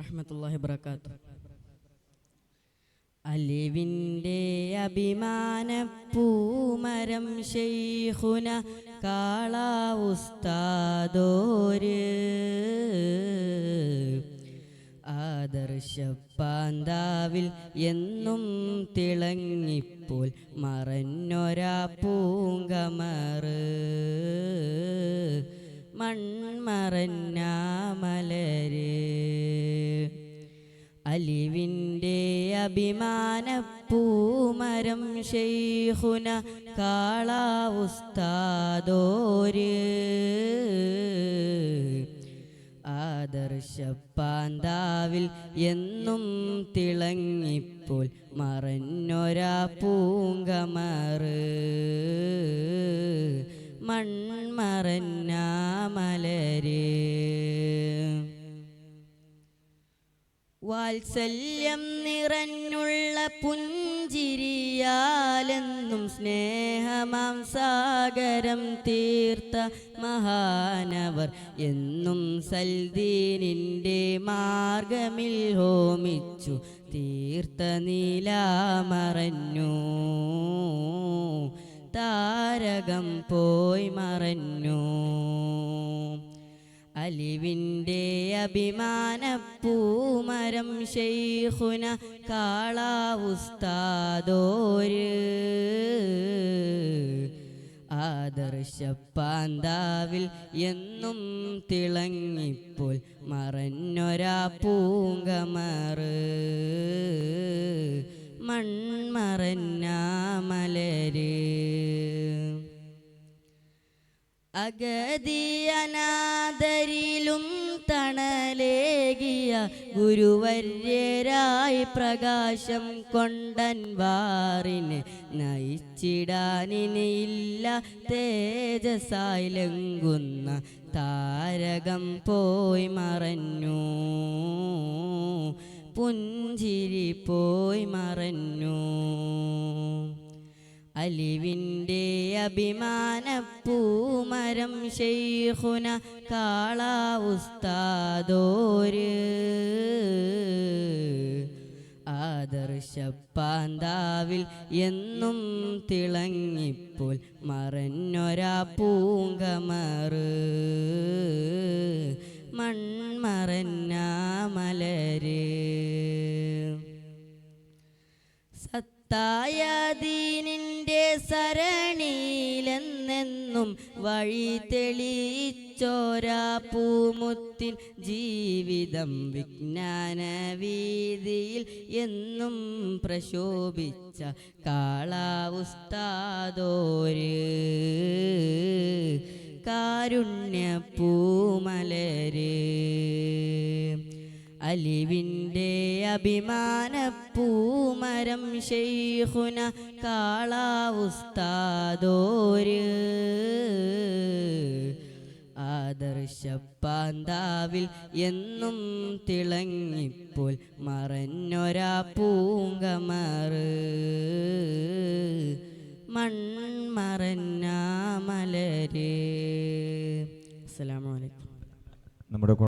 വറഹ്മത്തുള്ളാഹി വബറകാതുഹു. അലിവിൻ്റെ അഭിമാന പൂമരം ശൈഖുന കാള ഉസ്താദോര് ആദർശപ്പാന്താവിൽ എന്നും തിളങ്ങിപ്പോൾ മറഞ്ഞൊരാ പൂങ്കമറ് മൺമറഞ്ഞ മലര് അലിവിൻ്റെ അഭിമാന പൂമരം ശൈഖുന കാള ഉസ്താദോര് ആദർശപ്പാന്താവിൽ എന്നും തിളങ്ങിപ്പോൾ മറഞ്ഞൊരാ പൂങ്കമറ് മൺമറഞ്ഞ മലര് വാത്സല്യം നിറഞ്ഞുള്ള പുഞ്ചിരിയാലെന്നും സ്നേഹമാം സാഗരം തീർത്ത മഹാനവർ എന്നും സൽദീനിൻ്റെ മാർഗമിൽ ഹോമിച്ചു തീർത്ത നീലാമറഞ്ഞു താരകം പോയി മറഞ്ഞു അലിവിൻ്റെ അഭിമാന പൂമരം ശൈഖുന കാള ഉസ്താദോര് ആദർശപ്പാന്താവിൽ എന്നും തിളങ്ങിപ്പോൾ മറഞ്ഞൊരാ പൂങ്കമറ് മൺമറഞ്ഞ മലര് അഗതിയനാദരിലും തണലേകിയ ഗുരുവര്യരായി പ്രകാശം കൊണ്ടൻവാറിന് നയിച്ചിടാനിനിയില്ല തേജസായി ലംഘുന്ന താരകം പോയി മറഞ്ഞു പുഞ്ചിരി പോയി മറഞ്ഞു അലിവിൻ്റെ അഭിമാന പൂമരം ശൈഖുന കാള ഉസ്താദോര് ആദർശപ്പാന്താവിൽ എന്നും തിളങ്ങിപ്പോൾ മറഞ്ഞൊരാ പൂങ്കമറ് മൺമറഞ്ഞ മലര് തായദീനിൻ്റെ സരണിയിലെന്നെന്നും വഴി തെളിയിച്ചോരാ പൂമുത്തിൻ ജീവിതം വിജ്ഞാന വീതിയിൽ എന്നും പ്രശോഭിച്ച കാള ഉസ്താദോര് കാരുണ്യ പൂമലര് അലിവിൻ്റെ അഭിമാന പൂമരം ശൈഖുന കാള ഉസ്താദോര് ആദർശപ്പാന്താവിൽ എന്നും തിളങ്ങിപ്പോൾ മറഞ്ഞൊരാ പൂ